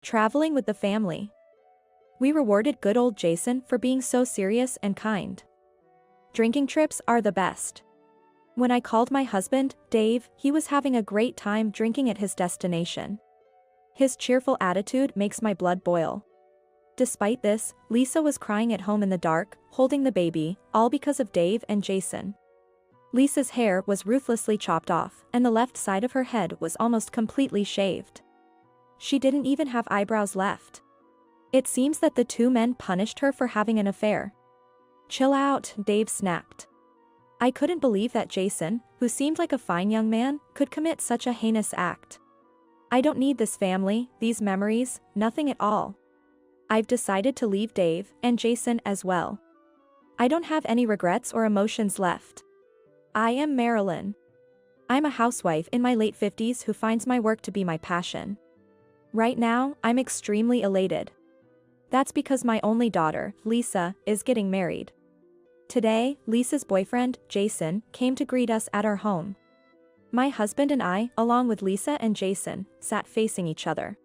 Traveling with the family. We rewarded good old Jason for being so serious and kind. Drinking trips are the best. When I called my husband, Dave, he was having a great time drinking at his destination. His cheerful attitude makes my blood boil. Despite this, Lisa was crying at home in the dark, holding the baby, all because of Dave and Jason. Lisa's hair was ruthlessly chopped off, and the left side of her head was almost completely shaved. She didn't even have eyebrows left. It seems that the two men punished her for having an affair. Chill out, Dave snapped. I couldn't believe that Jason, who seemed like a fine young man, could commit such a heinous act. I don't need this family, these memories, nothing at all. I've decided to leave Dave and Jason as well. I don't have any regrets or emotions left. I am Marilyn. I'm a housewife in my late 50s who finds my work to be my passion. Right now, I'm extremely elated. That's because my only daughter, Lisa, is getting married. Today, Lisa's boyfriend, Jason, came to greet us at our home. My husband and I, along with Lisa and Jason, sat facing each other.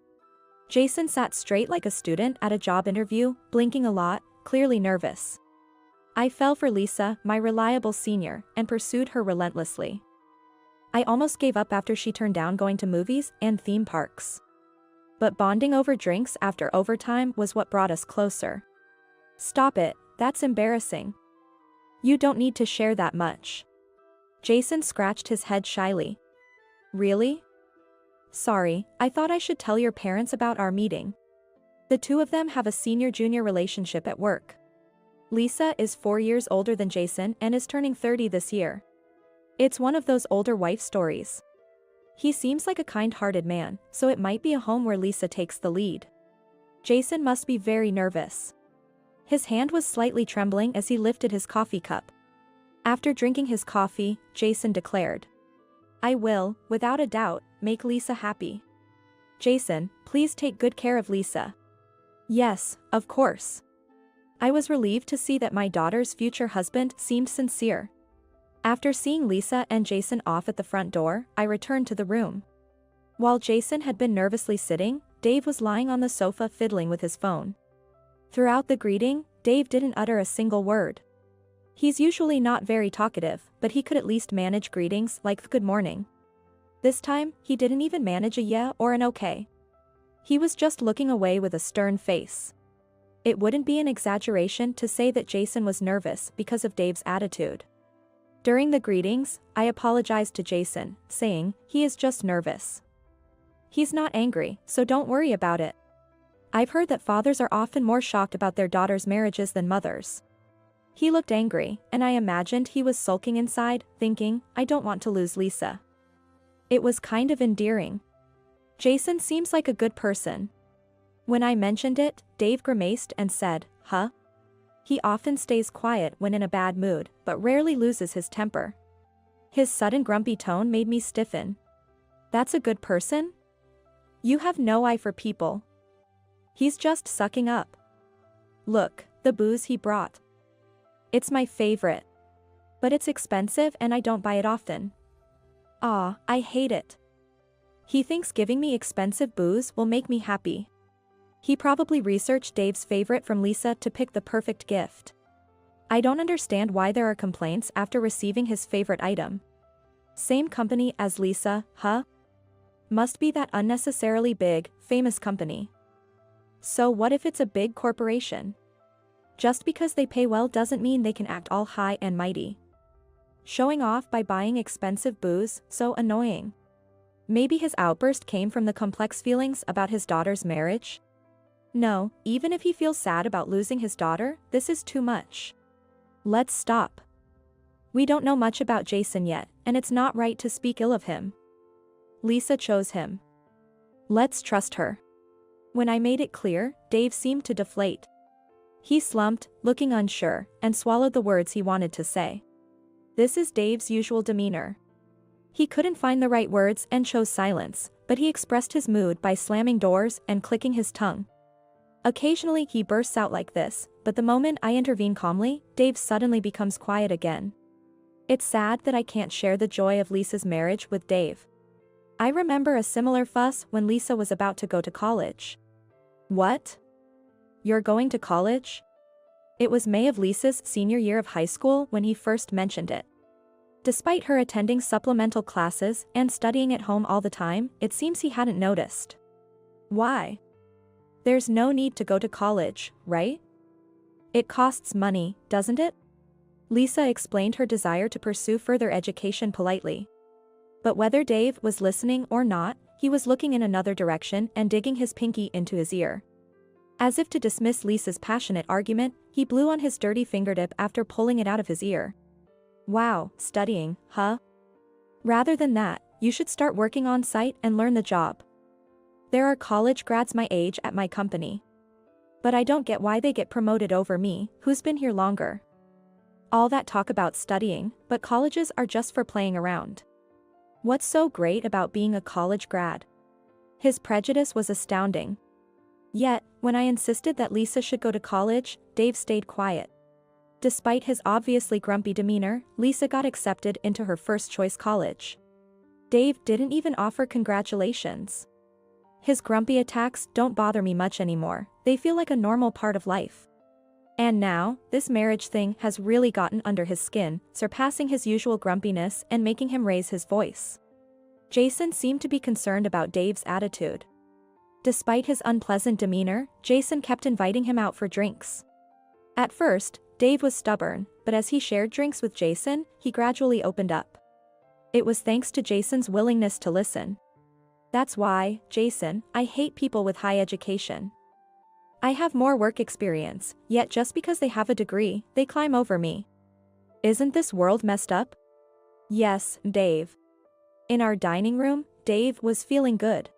Jason sat straight like a student at a job interview, blinking a lot, clearly nervous. I fell for Lisa, my reliable senior, and pursued her relentlessly. I almost gave up after she turned down going to movies and theme parks. But bonding over drinks after overtime was what brought us closer. Stop it, that's embarrassing. You don't need to share that much. Jason scratched his head shyly. Really? Sorry, I thought I should tell your parents about our meeting. The two of them have a senior-junior relationship at work. Lisa is 4 years older than Jason and is turning 30 this year. It's one of those older wife stories. He seems like a kind-hearted man, so it might be a home where Lisa takes the lead. Jason must be very nervous. His hand was slightly trembling as he lifted his coffee cup. After drinking his coffee, Jason declared, I will, without a doubt, make Lisa happy. Jason, please take good care of Lisa. Yes, of course. I was relieved to see that my daughter's future husband seemed sincere. After seeing Lisa and Jason off at the front door, I returned to the room. While Jason had been nervously sitting, Dave was lying on the sofa fiddling with his phone. Throughout the greeting, Dave didn't utter a single word. He's usually not very talkative, but he could at least manage greetings like good morning. This time, he didn't even manage a yeah or an okay. He was just looking away with a stern face. It wouldn't be an exaggeration to say that Jason was nervous because of Dave's attitude. During the greetings, I apologized to Jason, saying, he is just nervous. He's not angry, so don't worry about it. I've heard that fathers are often more shocked about their daughters' marriages than mothers. He looked angry, and I imagined he was sulking inside, thinking, I don't want to lose Lisa. It was kind of endearing. Jason seems like a good person. When I mentioned it, Dave grimaced and said, huh? He often stays quiet when in a bad mood, but rarely loses his temper. His sudden grumpy tone made me stiffen. That's a good person? You have no eye for people. He's just sucking up. Look, the booze he brought. It's my favorite. But it's expensive and I don't buy it often. Ah, I hate it. He thinks giving me expensive booze will make me happy. He probably researched Dave's favorite from Lisa to pick the perfect gift. I don't understand why there are complaints after receiving his favorite item. Same company as Lisa, huh? Must be that unnecessarily big, famous company. So what if it's a big corporation? Just because they pay well doesn't mean they can act all high and mighty. Showing off by buying expensive booze, so annoying. Maybe his outburst came from the complex feelings about his daughter's marriage? No, even if he feels sad about losing his daughter, this is too much. Let's stop. We don't know much about Jason yet, and it's not right to speak ill of him. Lisa chose him. Let's trust her. When I made it clear, Dave seemed to deflate. He slumped, looking unsure, and swallowed the words he wanted to say. This is Dave's usual demeanor. He couldn't find the right words and chose silence, but he expressed his mood by slamming doors and clicking his tongue. Occasionally he bursts out like this, but the moment I intervene calmly, Dave suddenly becomes quiet again. It's sad that I can't share the joy of Lisa's marriage with Dave. I remember a similar fuss when Lisa was about to go to college. What? You're going to college? It was May of Lisa's senior year of high school when he first mentioned it. Despite her attending supplemental classes and studying at home all the time, it seems he hadn't noticed. Why? There's no need to go to college, right? It costs money, doesn't it? Lisa explained her desire to pursue further education politely. But whether Dave was listening or not, he was looking in another direction and digging his pinky into his ear. As if to dismiss Lisa's passionate argument, he blew on his dirty fingertip after pulling it out of his ear. Wow, studying, huh? Rather than that, you should start working on site and learn the job. There are college grads my age at my company. But I don't get why they get promoted over me, who's been here longer. All that talk about studying, but colleges are just for playing around. What's so great about being a college grad? His prejudice was astounding. Yet, when I insisted that Lisa should go to college, Dave stayed quiet. Despite his obviously grumpy demeanor, Lisa got accepted into her first-choice college. Dave didn't even offer congratulations. His grumpy attacks don't bother me much anymore, they feel like a normal part of life. And now, this marriage thing has really gotten under his skin, surpassing his usual grumpiness and making him raise his voice. Jason seemed to be concerned about Dave's attitude. Despite his unpleasant demeanor, Jason kept inviting him out for drinks. At first, Dave was stubborn, but as he shared drinks with Jason, he gradually opened up. It was thanks to Jason's willingness to listen. That's why, Jason, I hate people with high education. I have more work experience, yet just because they have a degree, they climb over me. Isn't this world messed up? Yes, Dave. In our dining room, Dave was feeling good.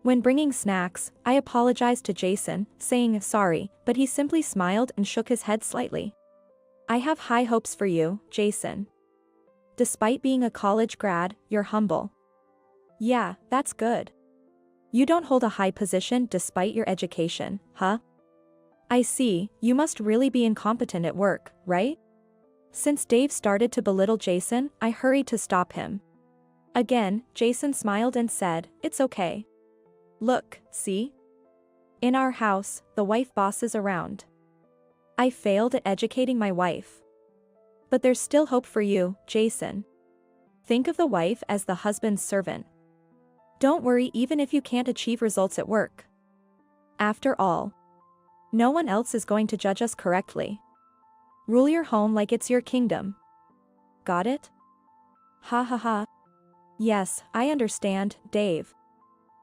When bringing snacks, I apologized to Jason, saying sorry, but he simply smiled and shook his head slightly. I have high hopes for you, Jason. Despite being a college grad, you're humble. Yeah, that's good. You don't hold a high position despite your education, huh? I see, you must really be incompetent at work, right? Since Dave started to belittle Jason, I hurried to stop him. Again, Jason smiled and said, "It's okay. Look, see? In our house, the wife bosses around. I failed at educating my wife. But there's still hope for you, Jason. Think of the wife as the husband's servant. Don't worry even if you can't achieve results at work. After all, no one else is going to judge us correctly. Rule your home like it's your kingdom. Got it? Ha ha ha. Yes, I understand, Dave.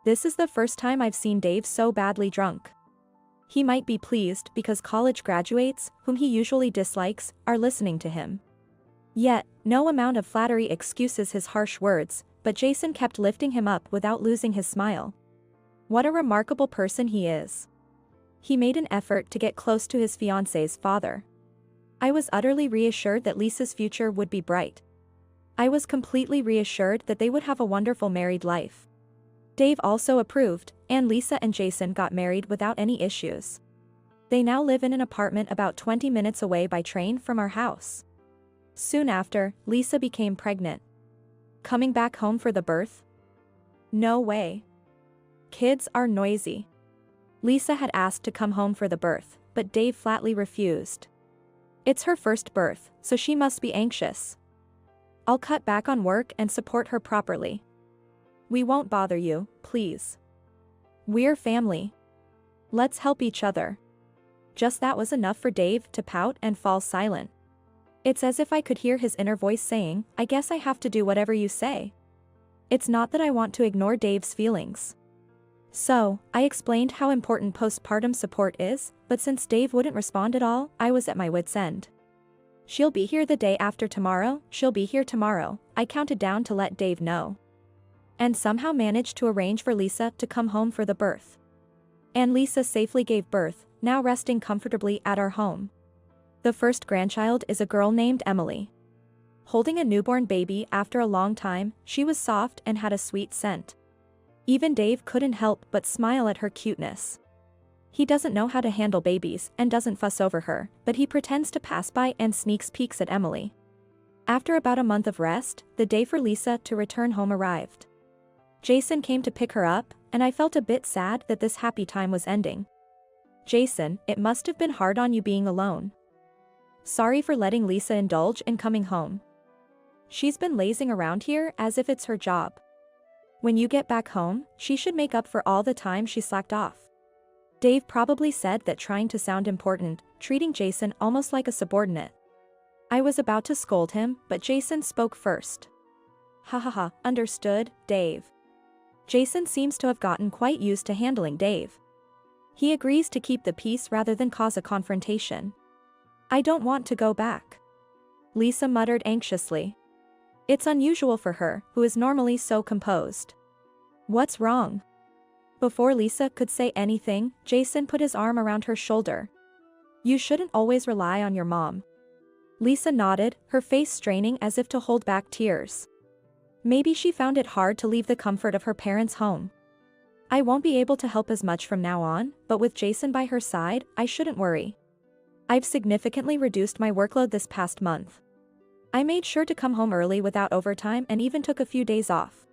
This is the first time I've seen Dave so badly drunk. He might be pleased because college graduates, whom he usually dislikes, are listening to him. Yet, no amount of flattery excuses his harsh words, but Jason kept lifting him up without losing his smile. What a remarkable person he is. He made an effort to get close to his fiancé's father. I was utterly reassured that Lisa's future would be bright. I was completely reassured that they would have a wonderful married life. Dave also approved, and Lisa and Jason got married without any issues. They now live in an apartment about 20 minutes away by train from our house. Soon after, Lisa became pregnant. Coming back home for the birth? No way. Kids are noisy. Lisa had asked to come home for the birth, but Dave flatly refused. It's her first birth, so she must be anxious. I'll cut back on work and support her properly. We won't bother you, please. We're family. Let's help each other. Just that was enough for Dave to pout and fall silent. It's as if I could hear his inner voice saying, I guess I have to do whatever you say. It's not that I want to ignore Dave's feelings. So, I explained how important postpartum support is, but since Dave wouldn't respond at all, I was at my wit's end. She'll be here the day after tomorrow, she'll be here tomorrow, I counted down to let Dave know. And somehow managed to arrange for Lisa to come home for the birth. And Lisa safely gave birth, now resting comfortably at our home. The first grandchild is a girl named Emily. Holding a newborn baby after a long time, she was soft and had a sweet scent. Even Dave couldn't help but smile at her cuteness. He doesn't know how to handle babies and doesn't fuss over her, but he pretends to pass by and sneaks peeks at Emily. After about a month of rest, the day for Lisa to return home arrived. Jason came to pick her up, and I felt a bit sad that this happy time was ending. Jason, it must have been hard on you being alone. Sorry for letting Lisa indulge in coming home. She's been lazing around here as if it's her job. When you get back home, she should make up for all the time she slacked off. Dave probably said that, trying to sound important, treating Jason almost like a subordinate. I was about to scold him, but Jason spoke first. Ha ha ha, understood, Dave. Jason seems to have gotten quite used to handling Dave. He agrees to keep the peace rather than cause a confrontation. I don't want to go back, Lisa muttered anxiously. It's unusual for her, who is normally so composed. What's wrong? Before Lisa could say anything, Jason put his arm around her shoulder. You shouldn't always rely on your mom. Lisa nodded, her face straining as if to hold back tears. Maybe she found it hard to leave the comfort of her parents' home. I won't be able to help as much from now on, but with Jason by her side, I shouldn't worry. I've significantly reduced my workload this past month. I made sure to come home early without overtime and even took a few days off.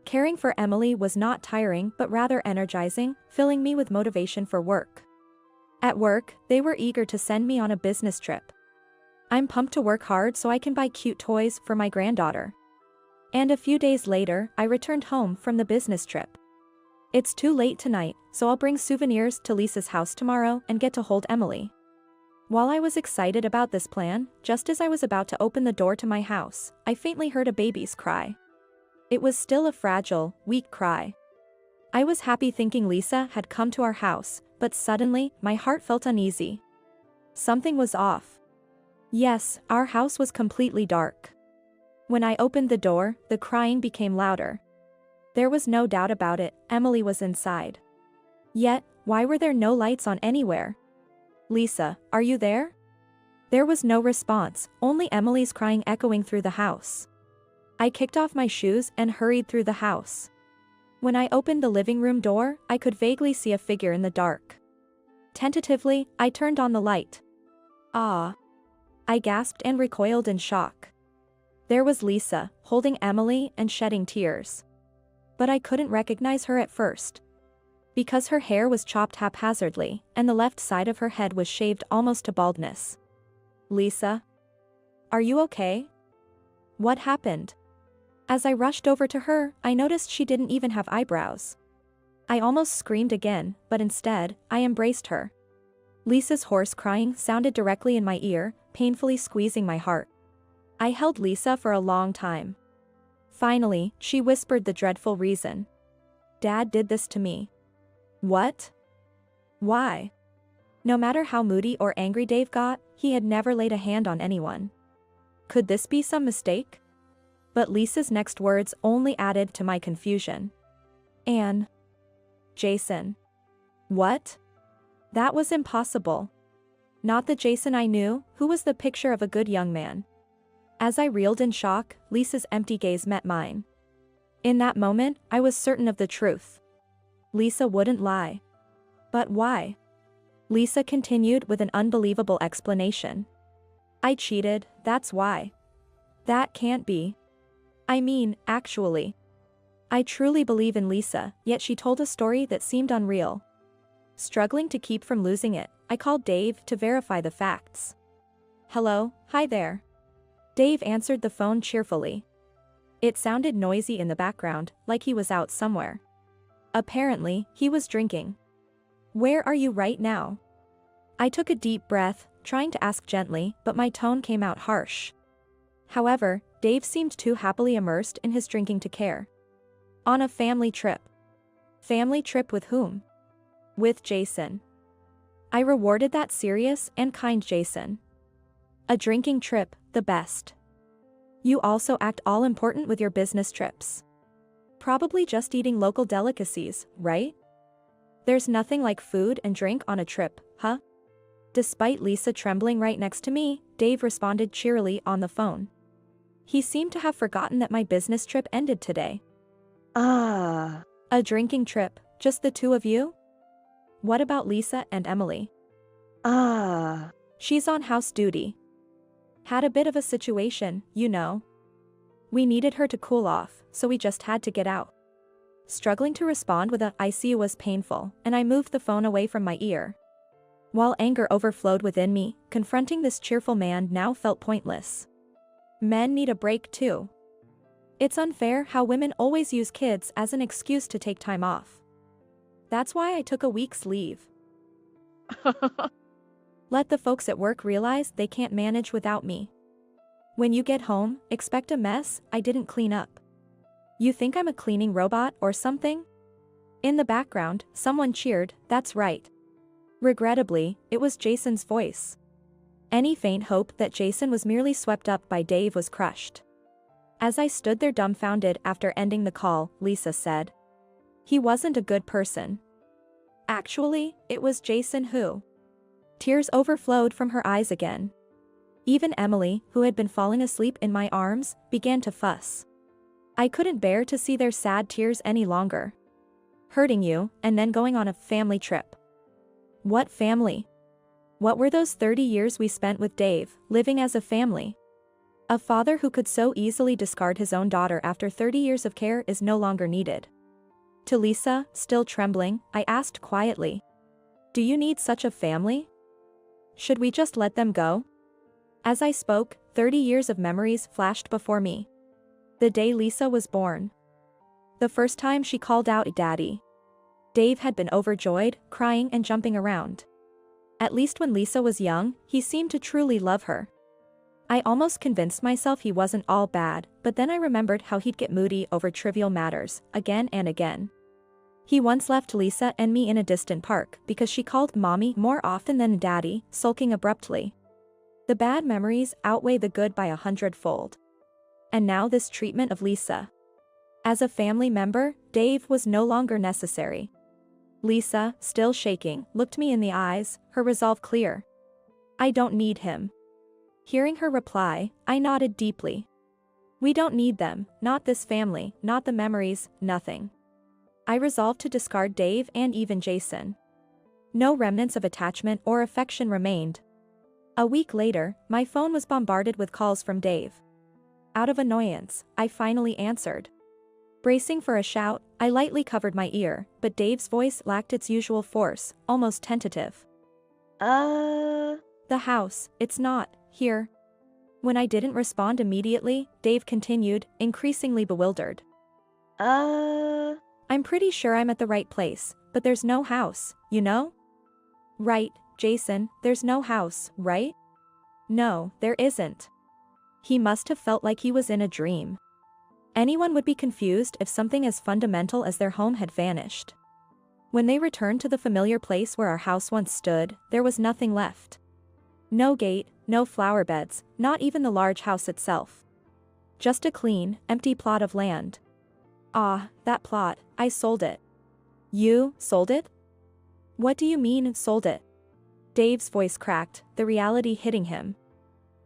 Caring for Emily was not tiring but rather energizing, filling me with motivation for work. At work, they were eager to send me on a business trip. I'm pumped to work hard so I can buy cute toys for my granddaughter. And a few days later, I returned home from the business trip. It's too late tonight, so I'll bring souvenirs to Lisa's house tomorrow and get to hold Emily. While I was excited about this plan, just as I was about to open the door to my house, I faintly heard a baby's cry. It was still a fragile, weak cry. I was happy thinking Lisa had come to our house, but suddenly, my heart felt uneasy. Something was off. Yes, our house was completely dark. When I opened the door, the crying became louder. There was no doubt about it, Emily was inside. Yet, why were there no lights on anywhere? Lisa, are you there? There was no response, only Emily's crying echoing through the house. I kicked off my shoes and hurried through the house. When I opened the living room door, I could vaguely see a figure in the dark. Tentatively, I turned on the light. Ah! I gasped and recoiled in shock. There was Lisa, holding Emily and shedding tears. But I couldn't recognize her at first. Because her hair was chopped haphazardly, and the left side of her head was shaved almost to baldness. Lisa? Are you okay? What happened? As I rushed over to her, I noticed she didn't even have eyebrows. I almost screamed again, but instead, I embraced her. Lisa's hoarse crying sounded directly in my ear, painfully squeezing my heart. I held Lisa for a long time. Finally, she whispered the dreadful reason. Dad did this to me. What? Why? No matter how moody or angry Dave got, he had never laid a hand on anyone. Could this be some mistake? But Lisa's next words only added to my confusion. Anne. Jason. What? That was impossible. Not the Jason I knew, who was the picture of a good young man. As I reeled in shock, Lisa's empty gaze met mine. In that moment, I was certain of the truth. Lisa wouldn't lie. But why? Lisa continued with an unbelievable explanation. I cheated, that's why. That can't be. I mean, actually. I truly believe in Lisa, yet she told a story that seemed unreal. Struggling to keep from losing it, I called Dave to verify the facts. Hello, hi there. Dave answered the phone cheerfully. It sounded noisy in the background, like he was out somewhere. Apparently, he was drinking. Where are you right now? I took a deep breath, trying to ask gently, but my tone came out harsh. However, Dave seemed too happily immersed in his drinking to care. On a family trip. Family trip with whom? With Jason. I rewarded that serious and kind Jason. A drinking trip, the best. You also act all important with your business trips. Probably just eating local delicacies, right? There's nothing like food and drink on a trip, huh? Despite Lisa trembling right next to me, Dave responded cheerily on the phone. He seemed to have forgotten that my business trip ended today. A drinking trip, just the two of you? What about Lisa and Emily? She's on house duty. Had a bit of a situation, you know. We needed her to cool off, so we just had to get out. Struggling to respond with a "I see you" was painful, and I moved the phone away from my ear. While anger overflowed within me, confronting this cheerful man now felt pointless. Men need a break too. It's unfair how women always use kids as an excuse to take time off. That's why I took a week's leave. Let the folks at work realize they can't manage without me. When you get home, expect a mess I didn't clean up. You think I'm a cleaning robot or something? In the background, someone cheered, "That's right." Regrettably, it was Jason's voice. Any faint hope that Jason was merely swept up by Dave was crushed. As I stood there dumbfounded after ending the call, Lisa said, "He wasn't a good person." Actually, it was Jason who. Tears overflowed from her eyes again. Even Emily, who had been falling asleep in my arms, began to fuss. I couldn't bear to see their sad tears any longer. Hurting you, and then going on a family trip. What family? What were those 30 years we spent with Dave, living as a family? A father who could so easily discard his own daughter after 30 years of care is no longer needed. To Lisa, still trembling, I asked quietly, "Do you need such a family? Should we just let them go?" As I spoke, 30 years of memories flashed before me. The day Lisa was born. The first time she called out Daddy. Dave had been overjoyed, crying and jumping around. At least when Lisa was young, he seemed to truly love her. I almost convinced myself he wasn't all bad, but then I remembered how he'd get moody over trivial matters, again and again. He once left Lisa and me in a distant park because she called Mommy more often than Daddy, sulking abruptly. The bad memories outweigh the good by 100-fold. And now this treatment of Lisa. As a family member, Dave was no longer necessary. Lisa, still shaking, looked me in the eyes, her resolve clear. "I don't need him." Hearing her reply, I nodded deeply. We don't need them, not this family, not the memories, nothing. I resolved to discard Dave and even Jason. No remnants of attachment or affection remained. A week later, my phone was bombarded with calls from Dave. Out of annoyance, I finally answered. Bracing for a shout, I lightly covered my ear, but Dave's voice lacked its usual force, almost tentative. The house, it's not, here." When I didn't respond immediately, Dave continued, increasingly bewildered. "I'm pretty sure I'm at the right place, but there's no house, you know?" "Right, Jason, there's no house, right?" "No, there isn't." He must have felt like he was in a dream. Anyone would be confused if something as fundamental as their home had vanished. When they returned to the familiar place where our house once stood, there was nothing left. No gate, no flower beds, not even the large house itself. Just a clean, empty plot of land. Ah, that plot, I sold it. You sold it? What do you mean, sold it? Dave's voice cracked, the reality hitting him.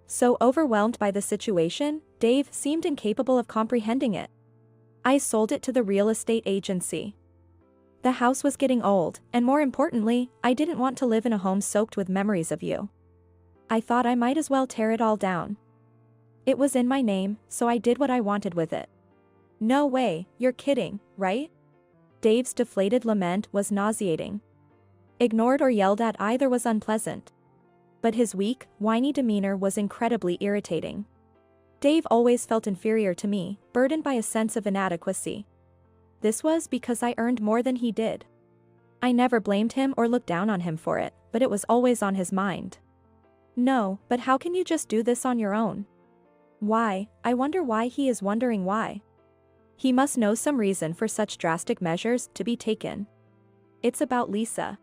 So overwhelmed by the situation, Dave seemed incapable of comprehending it. I sold it to the real estate agency. The house was getting old, and more importantly, I didn't want to live in a home soaked with memories of you. I thought I might as well tear it all down. It was in my name, so I did what I wanted with it. No way, you're kidding, right? Dave's deflated lament was nauseating. Ignored or yelled at either was unpleasant. But his weak, whiny demeanor was incredibly irritating. Dave always felt inferior to me, burdened by a sense of inadequacy. This was because I earned more than he did. I never blamed him or looked down on him for it, but it was always on his mind. No, but how can you just do this on your own? Why? I wonder why he is wondering why. He must know some reason for such drastic measures to be taken. It's about Lisa.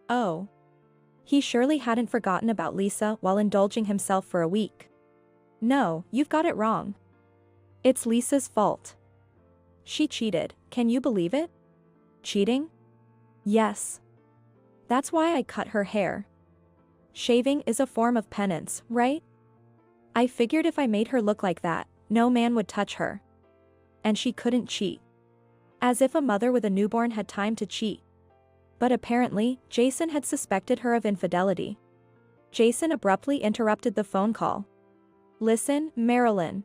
Oh. He surely hadn't forgotten about Lisa while indulging himself for a week. No, you've got it wrong. It's Lisa's fault. She cheated, can you believe it? Cheating? Yes. That's why I cut her hair. Shaving is a form of penance, right? I figured if I made her look like that, no man would touch her. And she couldn't cheat. As if a mother with a newborn had time to cheat. But apparently, Jason had suspected her of infidelity. Jason abruptly interrupted the phone call. Listen, Marilyn.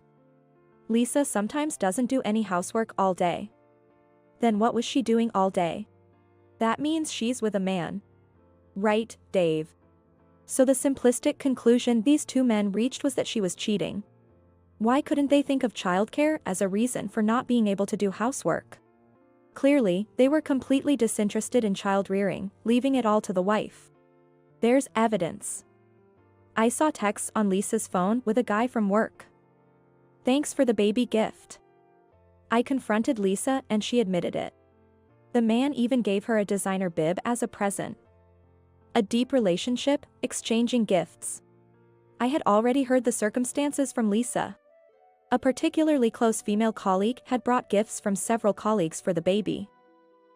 Lisa sometimes doesn't do any housework all day. Then what was she doing all day? That means she's with a man. Right, Dave. So the simplistic conclusion these two men reached was that she was cheating. Why couldn't they think of childcare as a reason for not being able to do housework? Clearly, they were completely disinterested in child rearing, leaving it all to the wife. There's evidence. I saw texts on Lisa's phone with a guy from work. Thanks for the baby gift. I confronted Lisa and she admitted it. The man even gave her a designer bib as a present. A deep relationship, exchanging gifts. I had already heard the circumstances from Lisa. A particularly close female colleague had brought gifts from several colleagues for the baby.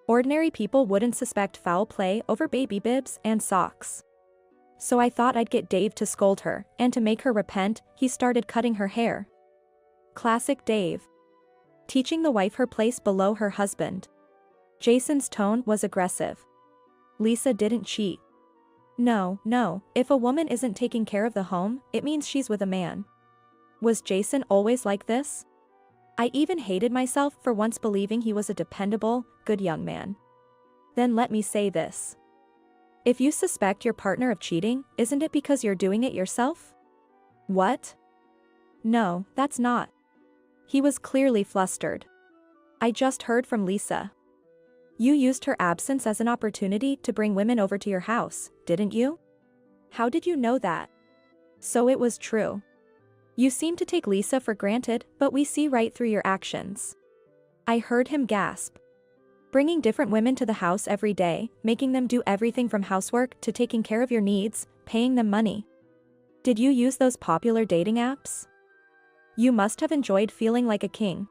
Ordinary people wouldn't suspect foul play over baby bibs and socks. So I thought I'd get Dave to scold her, and to make her repent, he started cutting her hair. Classic Dave. Teaching the wife her place below her husband. Jason's tone was aggressive. Lisa didn't cheat. No, if a woman isn't taking care of the home, it means she's with a man. Was Jason always like this? I even hated myself for once believing he was a dependable, good young man. Then let me say this. If you suspect your partner of cheating, isn't it because you're doing it yourself? What? No, that's not. He was clearly flustered. I just heard from Lisa. You used her absence as an opportunity to bring women over to your house, didn't you? How did you know that? So it was true. You seem to take Lisa for granted, but we see right through your actions. I heard him gasp. Bringing different women to the house every day, making them do everything from housework to taking care of your needs, paying them money. Did you use those popular dating apps? You must have enjoyed feeling like a king.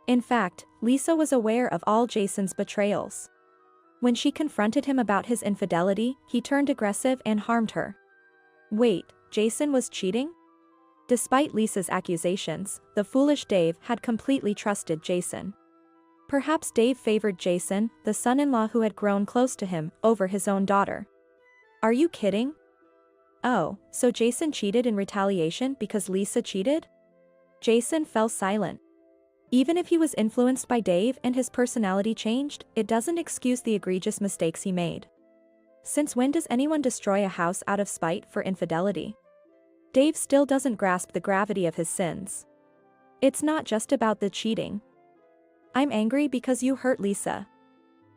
In fact, Lisa was aware of all Jason's betrayals. When she confronted him about his infidelity, he turned aggressive and harmed her. Wait, Jason was cheating? Despite Lisa's accusations, the foolish Dave had completely trusted Jason. Perhaps Dave favored Jason, the son-in-law who had grown close to him, over his own daughter. Are you kidding? Oh, so Jason cheated in retaliation because Lisa cheated? Jason fell silent. Even if he was influenced by Dave and his personality changed, it doesn't excuse the egregious mistakes he made. Since when does anyone destroy a house out of spite for infidelity? Dave still doesn't grasp the gravity of his sins. It's not just about the cheating. I'm angry because you hurt Lisa.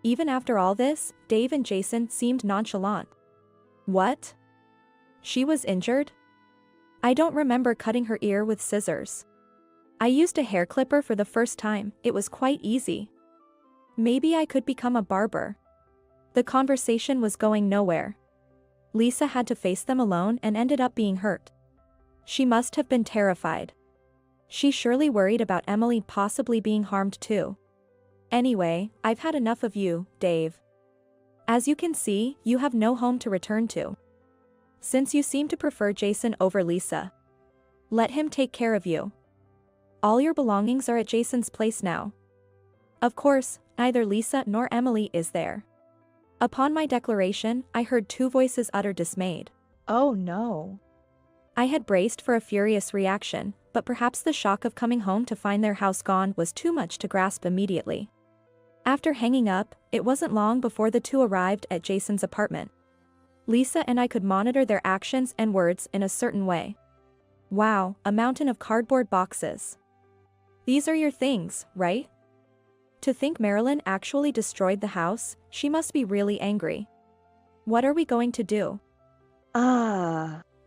Even after all this, Dave and Jason seemed nonchalant. What? She was injured? I don't remember cutting her ear with scissors. I used a hair clipper for the first time, it was quite easy. Maybe I could become a barber. The conversation was going nowhere. Lisa had to face them alone and ended up being hurt. She must have been terrified. She surely worried about Emily possibly being harmed too. Anyway, I've had enough of you, Dave. As you can see, you have no home to return to. Since you seem to prefer Jason over Lisa, let him take care of you. All your belongings are at Jason's place now. Of course, neither Lisa nor Emily is there. Upon my declaration, I heard two voices utter dismayed. Oh no. I had braced for a furious reaction, but perhaps the shock of coming home to find their house gone was too much to grasp immediately. After hanging up, it wasn't long before the two arrived at Jason's apartment. Lisa and I could monitor their actions and words in a certain way. Wow, a mountain of cardboard boxes. These are your things, right? To think Marilyn actually destroyed the house, she must be really angry. What are we going to do?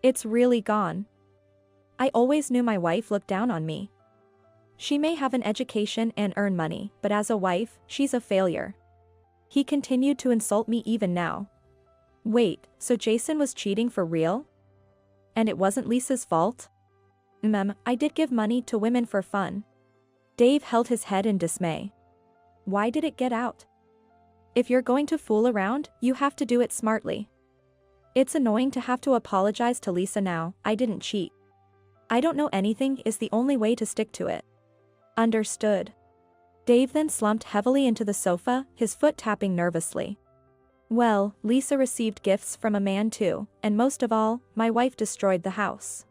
It's really gone. I always knew my wife looked down on me. She may have an education and earn money, but as a wife, she's a failure. He continued to insult me even now. Wait, so Jason was cheating for real? And it wasn't Lisa's fault? I did give money to women for fun. Dave held his head in dismay. Why did it get out? If you're going to fool around, you have to do it smartly. It's annoying to have to apologize to Lisa now. I didn't cheat. I don't know anything is the only way to stick to it. Understood. Dave then slumped heavily into the sofa, his foot tapping nervously. Well, Lisa received gifts from a man too, and most of all, my wife destroyed the house.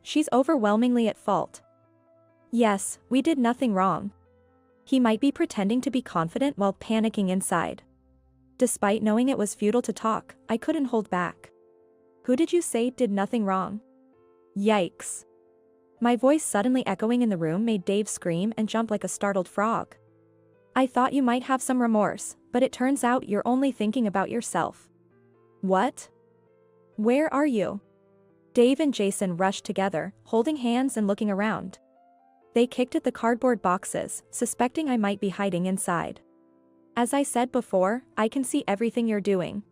She's overwhelmingly at fault. Yes, we did nothing wrong. He might be pretending to be confident while panicking inside. Despite knowing it was futile to talk, I couldn't hold back. Who did you say did nothing wrong? Yikes. My voice suddenly echoing in the room made Dave scream and jump like a startled frog. I thought you might have some remorse, but it turns out you're only thinking about yourself. What? Where are you? Dave and Jason rushed together, holding hands and looking around. They kicked at the cardboard boxes, suspecting I might be hiding inside. As I said before, I can see everything you're doing.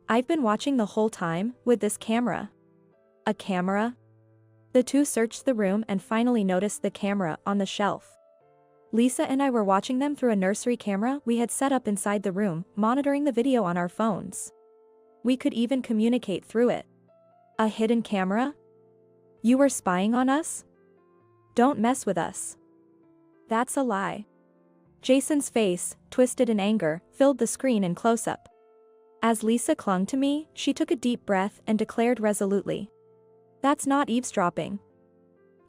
I've been watching the whole time, with this camera. A camera? The two searched the room and finally noticed the camera on the shelf. Lisa and I were watching them through a nursery camera we had set up inside the room, monitoring the video on our phones. We could even communicate through it. A hidden camera? You were spying on us? Don't mess with us. That's a lie. Jason's face, twisted in anger, filled the screen in close-up. As Lisa clung to me, she took a deep breath and declared resolutely. That's not eavesdropping.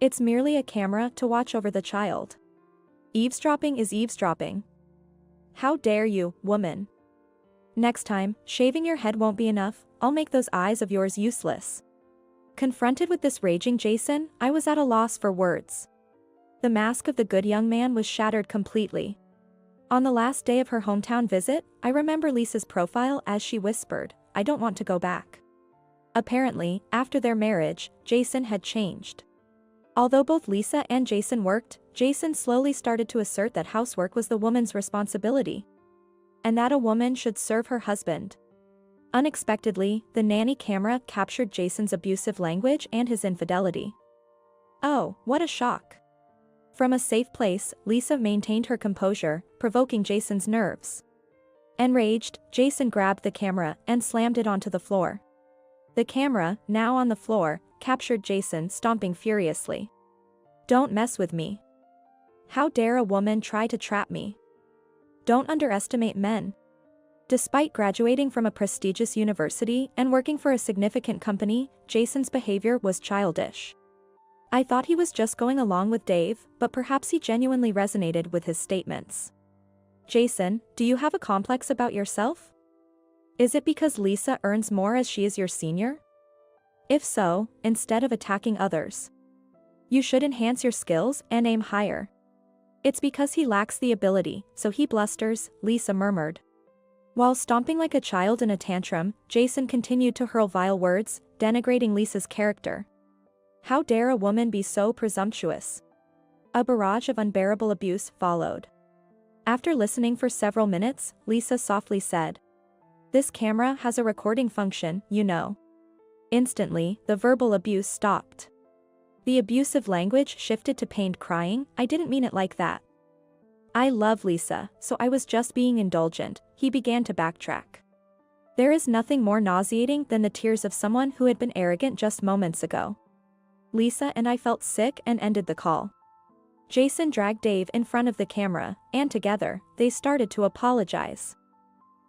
It's merely a camera to watch over the child. Eavesdropping is eavesdropping. How dare you, woman? Next time, shaving your head won't be enough, I'll make those eyes of yours useless. Confronted with this raging Jason, I was at a loss for words. The mask of the good young man was shattered completely. On the last day of her hometown visit, I remember Lisa's profile as she whispered, I don't want to go back. Apparently, after their marriage, Jason had changed. Although both Lisa and Jason worked, Jason slowly started to assert that housework was the woman's responsibility. And that a woman should serve her husband. Unexpectedly, the nanny camera captured Jason's abusive language and his infidelity. Oh, what a shock. From a safe place, Lisa maintained her composure, provoking Jason's nerves. Enraged, Jason grabbed the camera and slammed it onto the floor. The camera, now on the floor, captured Jason stomping furiously. Don't mess with me. How dare a woman try to trap me? Don't underestimate men. Despite graduating from a prestigious university and working for a significant company, Jason's behavior was childish. I thought he was just going along with Dave, but perhaps he genuinely resonated with his statements. Jason, do you have a complex about yourself? Is it because Lisa earns more as she is your senior? If so, instead of attacking others, you should enhance your skills and aim higher. It's because he lacks the ability, so he blusters, Lisa murmured. While stomping like a child in a tantrum, Jason continued to hurl vile words, denigrating Lisa's character. How dare a woman be so presumptuous? A barrage of unbearable abuse followed. After listening for several minutes, Lisa softly said, This camera has a recording function, you know. Instantly, the verbal abuse stopped. The abusive language shifted to pained crying, I didn't mean it like that. I love Lisa, so I was just being indulgent, he began to backtrack. There is nothing more nauseating than the tears of someone who had been arrogant just moments ago. Lisa and I felt sick and ended the call. Jason dragged Dave in front of the camera, and together, they started to apologize.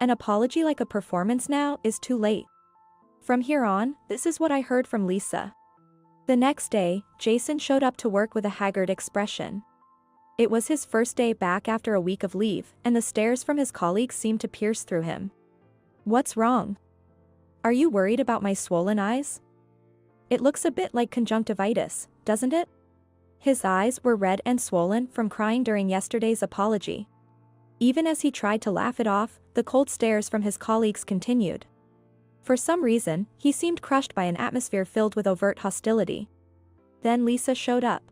An apology like a performance now is too late. From here on, this is what I heard from Lisa. The next day, Jason showed up to work with a haggard expression. It was his first day back after a week of leave, and the stares from his colleagues seemed to pierce through him. What's wrong? Are you worried about my swollen eyes? It looks a bit like conjunctivitis, doesn't it? His eyes were red and swollen from crying during yesterday's apology. Even as he tried to laugh it off, the cold stares from his colleagues continued. For some reason, he seemed crushed by an atmosphere filled with overt hostility. Then Lisa showed up.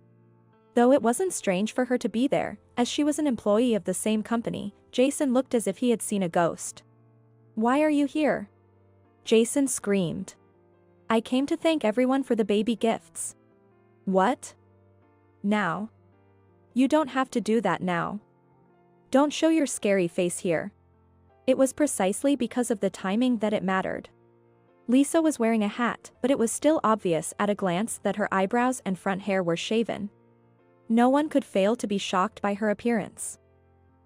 Though it wasn't strange for her to be there, as she was an employee of the same company, Jason looked as if he had seen a ghost. Why are you here? Jason screamed. I came to thank everyone for the baby gifts. What? Now? You don't have to do that now. Don't show your scary face here. It was precisely because of the timing that it mattered. Lisa was wearing a hat, but it was still obvious at a glance that her eyebrows and front hair were shaven. No one could fail to be shocked by her appearance.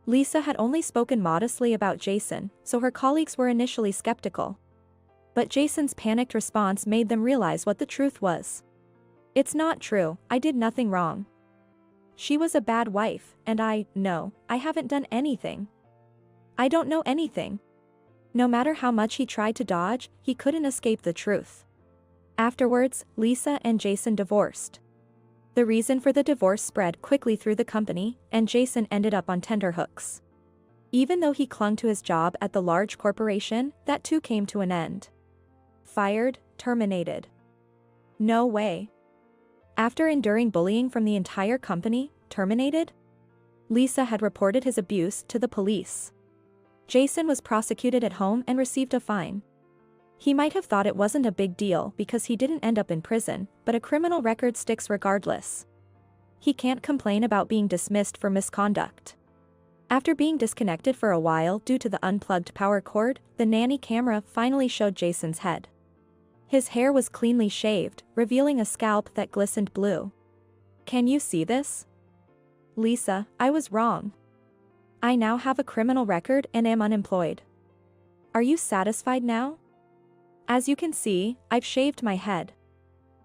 Lisa had only spoken modestly about Jason, so her colleagues were initially skeptical. But Jason's panicked response made them realize what the truth was. It's not true, I did nothing wrong. She was a bad wife, and I haven't done anything. I don't know anything. No matter how much he tried to dodge, he couldn't escape the truth. Afterwards, Lisa and Jason divorced. The reason for the divorce spread quickly through the company, and Jason ended up on tenterhooks. Even though he clung to his job at the large corporation, that too came to an end. Fired, terminated. No way. After enduring bullying from the entire company, terminated? Lisa had reported his abuse to the police. Jason was prosecuted at home and received a fine. He might have thought it wasn't a big deal because he didn't end up in prison, but a criminal record sticks regardless. He can't complain about being dismissed for misconduct. After being disconnected for a while due to the unplugged power cord, the nanny camera finally showed Jason's head. His hair was cleanly shaved, revealing a scalp that glistened blue. Can you see this? Lisa, I was wrong. I now have a criminal record and am unemployed. Are you satisfied now? As you can see, I've shaved my head.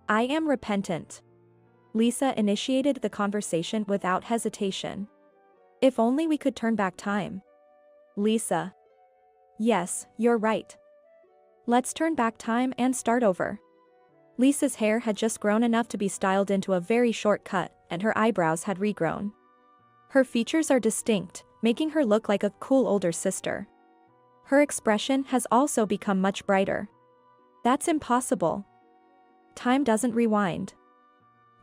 I am repentant. Lisa initiated the conversation without hesitation. If only we could turn back time. Lisa. Yes, you're right. Let's turn back time and start over. Lisa's hair had just grown enough to be styled into a very short cut, and her eyebrows had regrown. Her features are distinct, making her look like a cool older sister. Her expression has also become much brighter. That's impossible. Time doesn't rewind.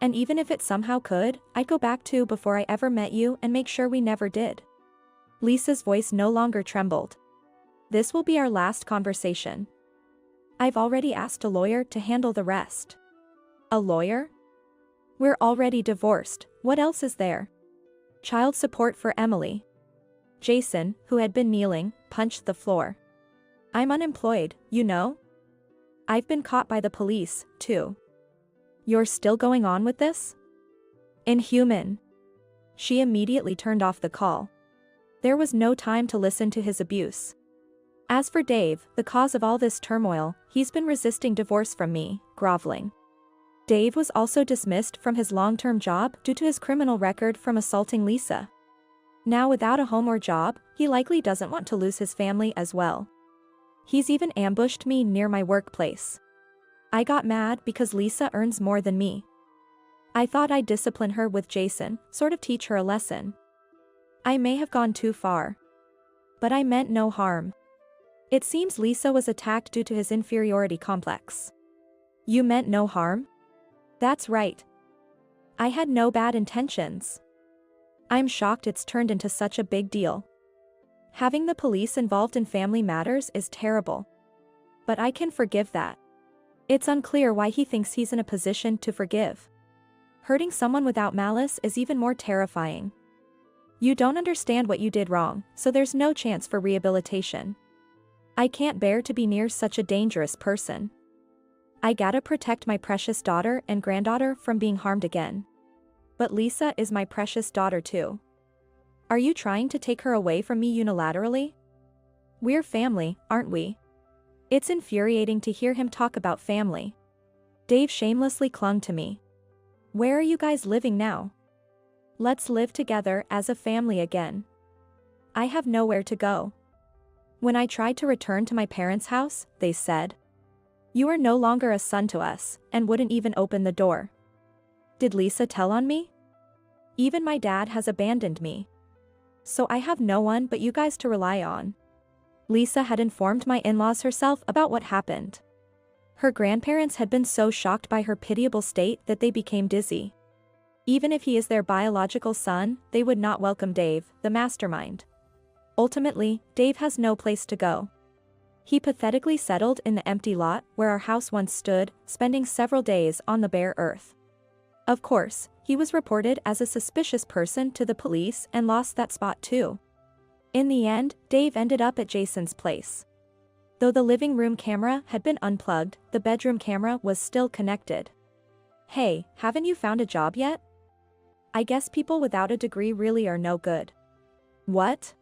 And even if it somehow could, I'd go back to before I ever met you and make sure we never did. Lisa's voice no longer trembled. This will be our last conversation. I've already asked a lawyer to handle the rest. A lawyer? We're already divorced, what else is there? Child support for Emily. Jason, who had been kneeling, punched the floor. I'm unemployed, you know? I've been caught by the police, too. You're still going on with this? Inhuman. She immediately turned off the call. There was no time to listen to his abuse. As for Dave, the cause of all this turmoil, he's been resisting divorce from me, groveling. Dave was also dismissed from his long-term job due to his criminal record from assaulting Lisa. Now without a home or job, he likely doesn't want to lose his family as well. He's even ambushed me near my workplace. I got mad because Lisa earns more than me. I thought I'd discipline her with Jason, sort of teach her a lesson. I may have gone too far. But I meant no harm. It seems Lisa was attacked due to his inferiority complex. You meant no harm? That's right. I had no bad intentions. I'm shocked it's turned into such a big deal. Having the police involved in family matters is terrible. But I can forgive that. It's unclear why he thinks he's in a position to forgive. Hurting someone without malice is even more terrifying. You don't understand what you did wrong, so there's no chance for rehabilitation. I can't bear to be near such a dangerous person. I gotta protect my precious daughter and granddaughter from being harmed again. But Lisa is my precious daughter too. Are you trying to take her away from me unilaterally? We're family, aren't we? It's infuriating to hear him talk about family. Dave shamelessly clung to me. Where are you guys living now? Let's live together as a family again. I have nowhere to go. When I tried to return to my parents' house, they said, "You are no longer a son to us," and wouldn't even open the door. Did Lisa tell on me? Even my dad has abandoned me. So I have no one but you guys to rely on. Lisa had informed my in-laws herself about what happened. Her grandparents had been so shocked by her pitiable state that they became dizzy. Even if he is their biological son, they would not welcome Dave, the mastermind. Ultimately, Dave has no place to go. He pathetically settled in the empty lot where our house once stood, spending several days on the bare earth. Of course, he was reported as a suspicious person to the police and lost that spot too. In the end, Dave ended up at Jason's place. Though the living room camera had been unplugged, the bedroom camera was still connected. Hey, haven't you found a job yet? I guess people without a degree really are no good. What?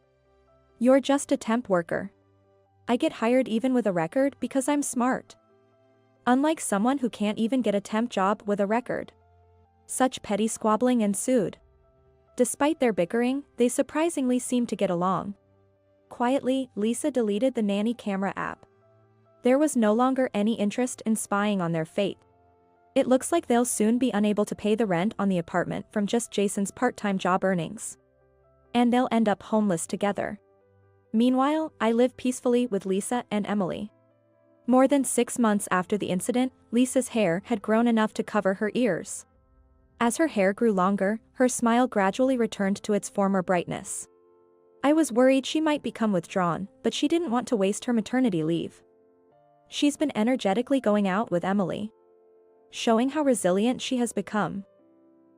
You're just a temp worker. I get hired even with a record because I'm smart. Unlike someone who can't even get a temp job with a record. Such petty squabbling ensued. Despite their bickering, they surprisingly seemed to get along. quietly, Lisa deleted the nanny camera app. There was no longer any interest in spying on their fate. It looks like they'll soon be unable to pay the rent on the apartment from just Jason's part-time job earnings. And they'll end up homeless together. Meanwhile, I live peacefully with Lisa and Emily. More than 6 months after the incident, Lisa's hair had grown enough to cover her ears. As her hair grew longer, her smile gradually returned to its former brightness. I was worried she might become withdrawn, but she didn't want to waste her maternity leave. She's been energetically going out with Emily, showing how resilient she has become.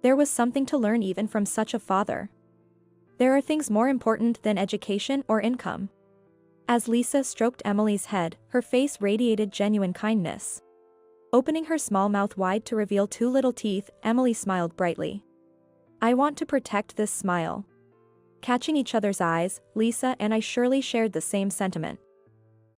There was something to learn even from such a father. There are things more important than education or income. As Lisa stroked Emily's head, her face radiated genuine kindness. Opening her small mouth wide to reveal 2 little teeth, Emily smiled brightly. I want to protect this smile. Catching each other's eyes, Lisa and I surely shared the same sentiment.